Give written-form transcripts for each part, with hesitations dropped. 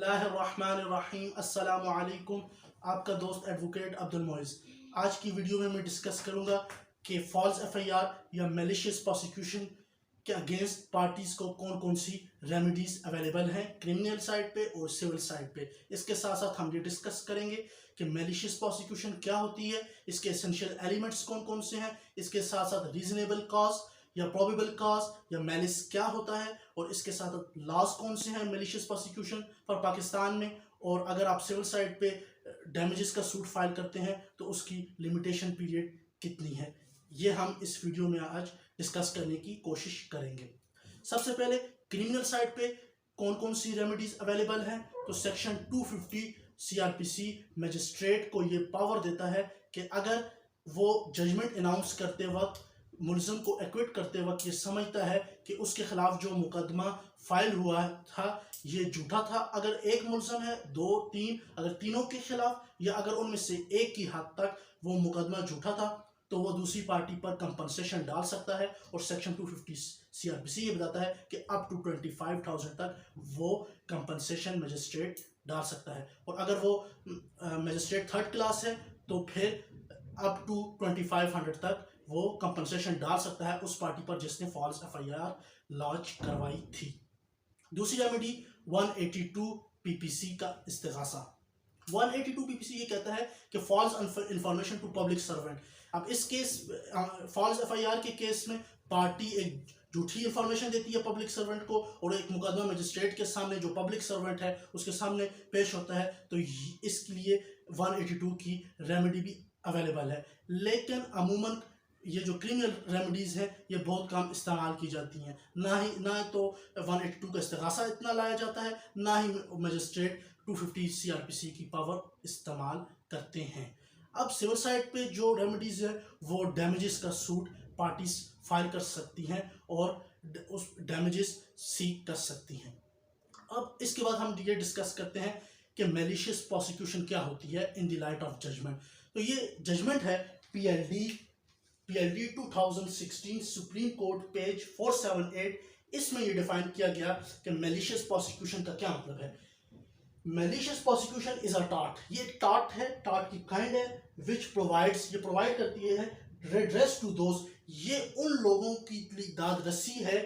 बिस्मिल्लाहिर्रहमानिर्रहीम अस्सलामु अलैकुम। आपका दोस्त एडवोकेट अब्दुल मोइज़। आज की वीडियो में मैं डिस्कस करूंगा कि फॉल्स एफआईआर या मैलिशियस प्रोसिक्यूशन के अगेंस्ट पार्टीज़ को कौन कौन सी रेमेडीज़ अवेलेबल हैं क्रिमिनल साइड पे और सिविल साइड पे। इसके साथ साथ हम ये डिस्कस करेंगे कि मैलिशियस प्रोसिक्यूशन क्या होती है, इसके एसेंशियल एलिमेंट्स कौन कौन से हैं, इसके साथ साथ रीजनेबल कॉज या प्रोबेबल कॉज या मैलिस क्या होता है, और इसके साथ लॉज कौन से हैं मैलिशियस प्रोसिक्यूशन पर पाकिस्तान में, और अगर आप सिविल साइड पे डैमेजेस का सूट फाइल करते हैं तो उसकी लिमिटेशन पीरियड कितनी है। ये हम इस वीडियो में आज डिस्कस करने की कोशिश करेंगे। सबसे पहले क्रिमिनल साइड पे कौन कौन सी रेमेडीज अवेलेबल हैं, तो सेक्शन 250 सीआरपीसी मजिस्ट्रेट को ये पावर देता है कि अगर वो जजमेंट अनाउंस करते वक्त मुलज़िम को एक्विट करते वक्त ये समझता है कि उसके खिलाफ जो मुकदमा फाइल हुआ था ये झूठा था, अगर एक मुलज़िम है, दो, तीन, अगर तीनों के खिलाफ या अगर उनमें से एक की हद तक वो मुकदमा झूठा था, तो वो दूसरी पार्टी पर कंपनसेशन डाल सकता है। और सेक्शन 250 सीआरपीसी ये बताता है कि अप टू 25,000 तक वो कंपनसेशन मजिस्ट्रेट डाल सकता है। और अगर वो मजिस्ट्रेट थर्ड क्लास है तो फिर अप टू 2500 तक वो कंपनसेशन डाल सकता है उस पार्टी पर जिसने फॉल्स एफआईआर लॉन्च करवाई थी। दूसरी रेमेडी 182 पीपीसी का इस्तिगासा। 182 पीपीसी ये कहता है कि false information to public servant. अब इस केस फॉल्स एफआईआर के केस में पार्टी एक झूठी इंफॉर्मेशन देती है पब्लिक सर्वेंट को, और एक मुकदमा मजिस्ट्रेट के सामने जो पब्लिक सर्वेंट है उसके सामने पेश होता है, तो इसके लिए 182 की रेमेडी भी अवेलेबल है। लेकिन अमूमन ये जो क्रिमिनल रेमेडीज़ हैं ये बहुत कम इस्तेमाल की जाती हैं, ना तो 182 का इस्तिगासा इतना लाया जाता है, ना ही मजिस्ट्रेट 250 सीआरपीसी की पावर इस्तेमाल करते हैं। अब सिविल साइड पे जो रेमेडीज़ है वो डैमेजेस का सूट पार्टीज फाइल कर सकती हैं और उस डैमेजेस सीक कर सकती हैं। अब इसके बाद हम ये डिस्कस करते हैं कि मैलिशियस प्रोसिक्यूशन क्या होती है in the light of judgment. तो ये जजमेंट है पीएलडी 2016 सुप्रीम कोर्ट पेज 478। इसमें ये डिफाइन किया गया कि मैलिशियस प्रोसिक्यूशन का क्या मतलब है। Malicious prosecution is a tart, ये टार्ट है, टार्ट की काइंड है विच प्रोवाइड्स, ये प्रोवाइड करती है रेड्रेस टू दोज, ये उन लोगों की दाद रसी है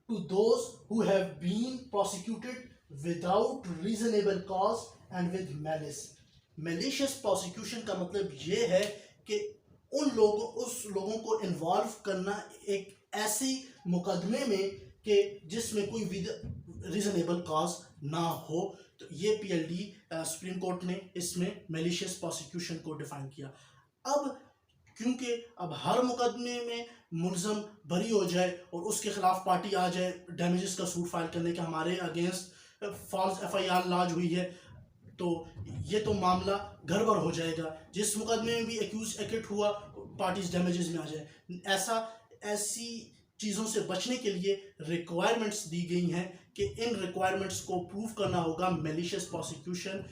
to those who have been prosecuted without reasonable cause and with malice. Malicious prosecution का मतलब ये है कि उस लोगों को इन्वॉल्व करना एक ऐसी मुकदमे में कि जिसमें कोई रीजनेबल कॉज ना हो। तो ये पीएलडी सुप्रीम कोर्ट ने इसमें मैलिशियस प्रोसिक्यूशन को डिफाइन किया। अब क्योंकि अब हर मुकदमे में मुलज़म बरी हो जाए और उसके खिलाफ पार्टी आ जाए डैमेजेस का सूट फाइल करने के हमारे अगेंस्ट फॉल्स एफआईआर लॉन्च हुई है, तो ये तो मामला गड़बड़ हो जाएगा। जिस मुकदमे में भी एक्यूज एक्ट हुआ पार्टीज डैमेजेस में आ जाए। ऐसी चीज़ों से बचने के लिए रिक्वायरमेंट्स दी गई हैं कि इन रिक्वायरमेंट्स को प्रूव करना होगा मैलिशियस प्रोसिक्यूशन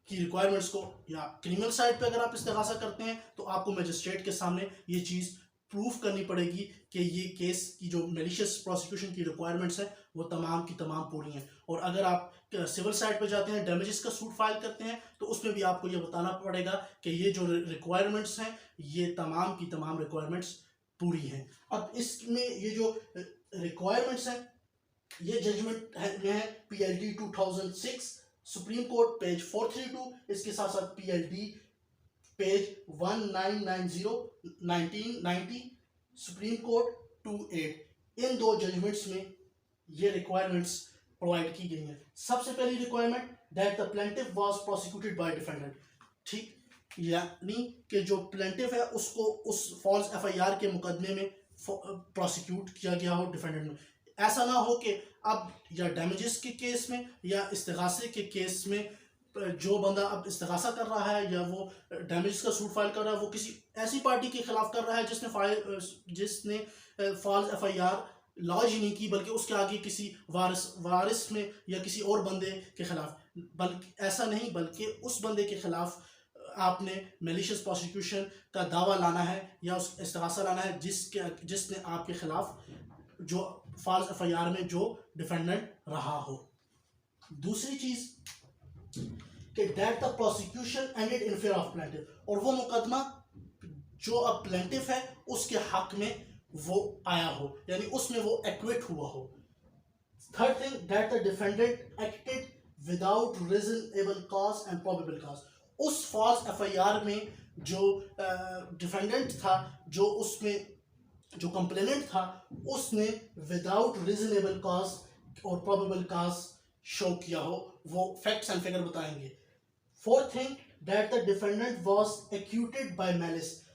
की रिक्वायरमेंट्स को। या क्रिमिनल साइड पे अगर आप इस्तिगासा करते हैं तो आपको मजिस्ट्रेट के सामने ये चीज़ प्रूफ करनी पड़ेगी कि ये केस की जो मैलिशियस प्रोसिक्यूशन की रिक्वायरमेंट्स हैं वो तमाम की तमाम पूरी हैं। और अगर आप सिविल साइड पे जाते हैं डैमेजेस का सूट फाइल करते हैं तो उसमें भी आपको ये बताना पड़ेगा कि ये जो रिक्वायरमेंट्स हैं ये तमाम की तमाम रिक्वायरमेंट्स पूरी हैं। अब इसमें ये जो रिक्वायरमेंट्स हैं ये जजमेंट है पीएलडी 2006 सुप्रीम कोर्ट पेज 432, इसके साथ साथ पीएलडी पेज 1990 1990 सुप्रीम कोर्ट 28। इन दो जजमेंट्स में ये रिक्वायरमेंट्स प्रोवाइड की गई हैं। सबसे पहली requirement that the plaintiff was prosecuted by defendant, ठीक, यानी कि जो प्लेंटिफ है उसको उस फॉल्स एफआईआर के मुकदमे में प्रोसिक्यूट किया गया हो डिफेंडेंट में। ऐसा ना हो कि अब या डैमेजेस के केस में या इस्तिगासे के केस में जो बंदा अब इस्तिगासा कर रहा है या वो डैमेज का सूट फाइल कर रहा है वो किसी ऐसी पार्टी के खिलाफ कर रहा है जिसने फॉल्स एफआईआर लॉन्च ही नहीं की, बल्कि उसके आगे किसी वारिस में या किसी और बंदे के खिलाफ, बल्कि ऐसा नहीं, बल्कि उस बंदे के खिलाफ आपने मैलिशियस प्रोसिक्यूशन का दावा लाना है या उस इस्तिगासा लाना है जिसने आपके खिलाफ जो फॉल्स एफआईआर में जो डिफेंडेंट रहा हो। दूसरी चीज़ that the prosecution ended in favour of plaintiff, और वो मुकदमा जो अब प्लेंटिफ है उसके हक में वो आया हो, यानी उसमें वो एक्विट हुआ हो। Third thing, that the defendant acted without reasonable cause and probable cause, उस फॉल्स एफआईआर में जो डिफेंडेंट था, जो उसमें जो कंप्लेनेंट था, उसने विदाउट रीजनेबल कॉज और प्रोबेबल कॉज शो किया हो, वो फैक्ट्स एंड फिगर बताएंगे। Fourth thing, that the defendant was actuated by malice,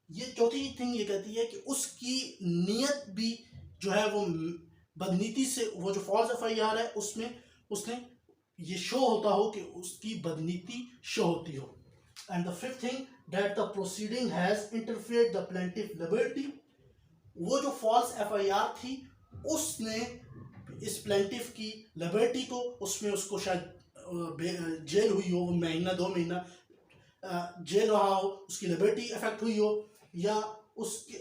ये चौथी थिंग ये कहती है कि उसकी नीयत भी जो है वो बदनीति से, वो जो फॉल्स एफआईआर है उसमें उसने ये शो होता हो कि उसकी बदनीति शो होती हो। And the fifth thing, that the proceeding has interfered the plaintiff liberty, वो जो फॉल्स एफआईआर थी उसने इस प्लेंटिफ की लिबर्टी को, उसमें उसको शायद जेल हुई हो, महीना 2 महीना जेल रहा हो, उसकी लिबर्टी अफेक्ट हुई हो, या उसके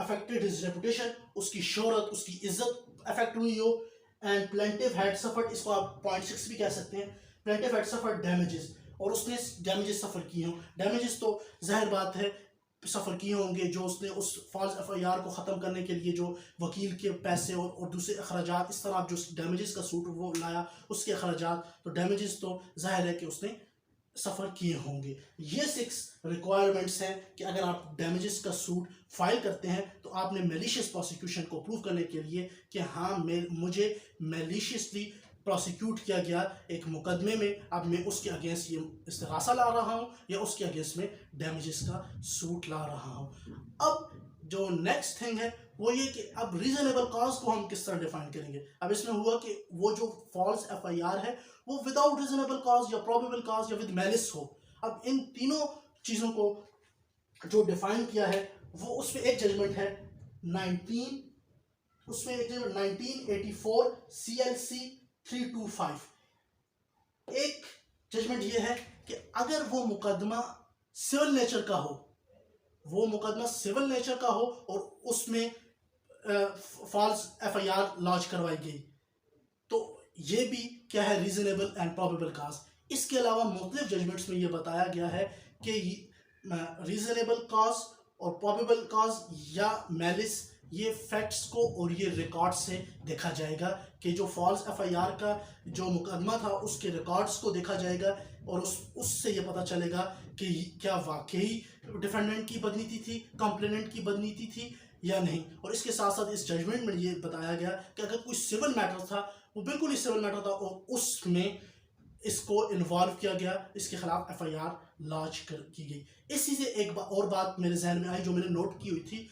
अफेक्टेड हिज रेपुटेशन, उसकी शोहरत, उसकी इज्जत अफेक्ट हुई हो। एंड प्लेंटिफ हैड सफर्ड, इसको आप पॉइंट 6 भी कह सकते हैं, प्लेंटिफ हैड सफर्ड डैमेजेस, और उसने डैमेजेस सफ़र किए हों। डैमेजेस तो जाहिर बात है सफ़र किए होंगे, जो उसने उस फॉल्स एफआईआर को ख़त्म करने के लिए जो वकील के पैसे और दूसरे अखराजात, इस तरह जो डैमेजेस का सूट वो लाया उसके अखराजात, तो डैमेजेस तो जाहिर है कि उसने सफ़र किए होंगे। ये 6 रिक्वायरमेंट्स हैं कि अगर आप डैमेजेस का सूट फाइल करते हैं तो आपने मैलिशियस प्रोसिक्यूशन को प्रूव करने के लिए कि हाँ मुझे मैलिशियसली प्रोसिक्यूट किया गया एक मुकदमे में, अब मैं उसके अगेंस्ट ये इस्तिगासा ला रहा हूँ या उसके अगेंस्ट में डैमेजेस का सूट ला रहा हूँ। अब जो नेक्स्ट थिंग है वो ये कि अब रीजनेबल कॉज को हम किस तरह डिफाइन करेंगे। अब इसमें हुआ कि वो जो फॉल्स एफआईआर है वो विदाउट रीजनेबल कॉज या प्रोबेबल कॉज या विद मैलिस हो। अब इन तीनों चीज़ों को जो डिफाइन किया है वो उसमें एक जजमेंट है 1984 CLC 325। एक जजमेंट ये है कि अगर वो मुकदमा सिविल नेचर का हो, वो मुकदमा सिविल नेचर का हो और उसमें फॉल्स एफआईआर लॉन्च करवाई गई, तो ये भी क्या है, रीजनेबल एंड प्रोबेबल कॉज। इसके अलावा मुख्तलिफ जजमेंट्स में ये बताया गया है कि रीजनेबल कॉज और प्रोबेबल कॉज या मैलिस, ये फैक्ट्स को और ये रिकॉर्ड से देखा जाएगा कि जो फॉल्स एफआईआर का जो मुकदमा था उसके रिकॉर्ड्स को देखा जाएगा और उससे ये पता चलेगा कि क्या वाकई डिफेंडेंट की बदनीति थी, कंप्लेनेंट की बदनीति थी या नहीं। और इसके साथ साथ इस जजमेंट में ये बताया गया कि अगर कोई सिविल मैटर था, वो बिल्कुल ही सिविल मैटर था और उसमें इसको इन्वॉल्व किया गया, इसके खिलाफ एफआईआर लॉन्च की गई। इसी से एक और बात मेरे जहन में आई जो मैंने नोट की हुई थी,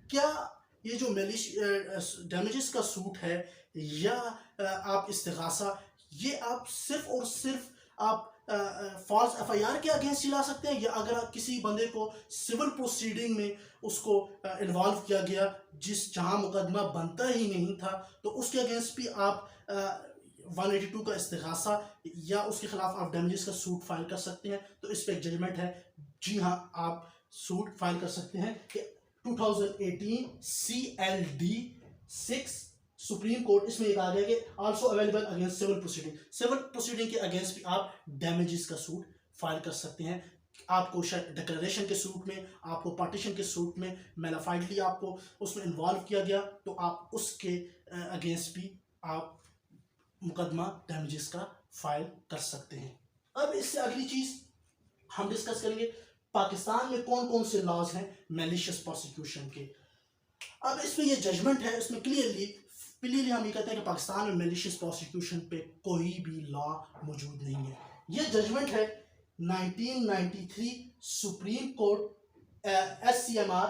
क्या ये जो डैमेजेस का सूट है या आप इस्तिगासा, ये आप सिर्फ और सिर्फ आप फॉल्स एफआईआर के अगेंस्ट चला सकते हैं, या अगर आप किसी बंदे को सिविल प्रोसीडिंग में उसको इन्वॉल्व किया गया जहां मुकदमा बनता ही नहीं था, तो उसके अगेंस्ट भी आप 182 का इस्तिगासा या उसके खिलाफ आप डैमेजेस का सूट फाइल कर सकते हैं। तो इस पर एक जजमेंट है, जी हाँ आप सूट फाइल कर सकते हैं कि 2018 CLD 6 सुप्रीम कोर्ट, इसमें एक आ गया कि also available against civil proceeding, civil proceeding के अगेंस्ट भी आप डैमेजेस का सूट फाइल कर सकते हैं। आपको शायद डिक्लेरेशन के सूट में, आपको पार्टीशन के सूट में मैलाफाइडली आपको उसमें इन्वॉल्व किया गया, तो आप उसके अगेंस्ट भी आप मुकदमा डैमेजेस का फाइल कर सकते हैं। अब इससे अगली चीज हम डिस्कस करेंगे, पाकिस्तान में कौन कौन से लॉज हैं मैलिशियस प्रोसिक्यूशन के। अब इसमें ये जजमेंट है, इसमें क्लियरली हम ये कहते हैं कि पाकिस्तान में मैलिशियस प्रोसिक्यूशन पे कोई भी लॉ मौजूद नहीं है। ये जजमेंट है 1993 सुप्रीम कोर्ट SCMR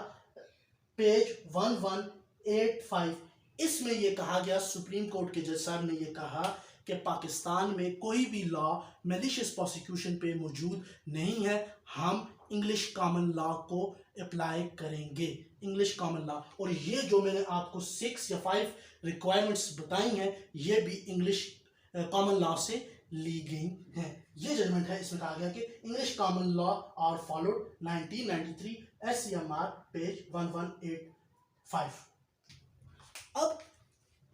पेज 1185। इसमें यह कहा गया, सुप्रीम कोर्ट के जज साहब ने यह कहा कि पाकिस्तान में कोई भी लॉ मैलिशियस प्रोसिक्यूशन पे मौजूद नहीं है, हम इंग्लिश कॉमन लॉ को अप्लाई करेंगे, इंग्लिश कॉमन लॉ। और ये जो मैंने आपको 6 या 5 रिक्वायरमेंट्स बताई हैं, ये भी इंग्लिश कॉमन लॉ से ली गई हैं। ये जजमेंट है, इसमें कहा गया कि English common law are followed 1993 SCMR page 1185। अब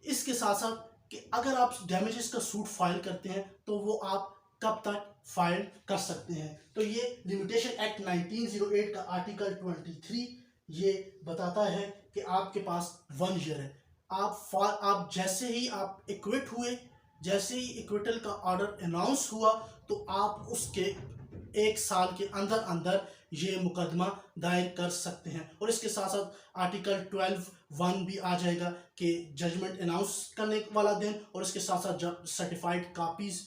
इसके साथ साथ कि अगर आप डैमेजेस का सूट फाइल करते हैं तो वो आप कब तक फाइल कर सकते हैं। तो ये लिमिटेशन एक्ट 1908 का आर्टिकल 23 ये बताता है कि आपके पास 1 ईयर है। आप जैसे ही आप इक्विट हुए, जैसे ही इक्विटल का ऑर्डर अनाउंस हुआ, तो आप उसके 1 साल के अंदर अंदर ये मुकदमा दायर कर सकते हैं। और इसके साथ साथ आर्टिकल 12(1) भी आ जाएगा कि जजमेंट अनाउंस करने वाला दिन और इसके साथ साथ जब सर्टिफाइड कापीज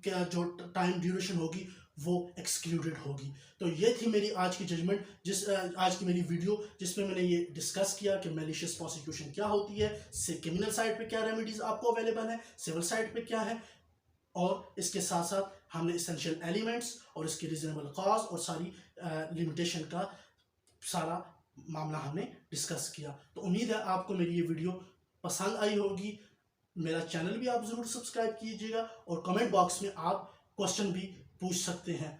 का जो टाइम ड्यूरेशन होगी वो एक्सक्लूडेड होगी। तो ये थी मेरी आज की जजमेंट, आज की मेरी वीडियो जिसमें मैंने ये डिस्कस किया कि मैलिशियस प्रोसिक्यूशन क्या होती है, क्रिमिनल साइड पे क्या रेमेडीज आपको अवेलेबल है, सिविल साइड पे क्या है, और इसके साथ साथ हमने इसेंशियल एलिमेंट्स और इसके रीजनेबल कॉज और सारी लिमिटेशन का सारा मामला हमने डिस्कस किया। तो उम्मीद है आपको मेरी ये वीडियो पसंद आई होगी। मेरा चैनल भी आप ज़रूर सब्सक्राइब कीजिएगा और कमेंट बॉक्स में आप क्वेश्चन भी पूछ सकते हैं।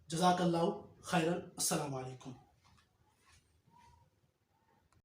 जज़ाकल्लाहु खैरन। अस्सलाम वालेकुम।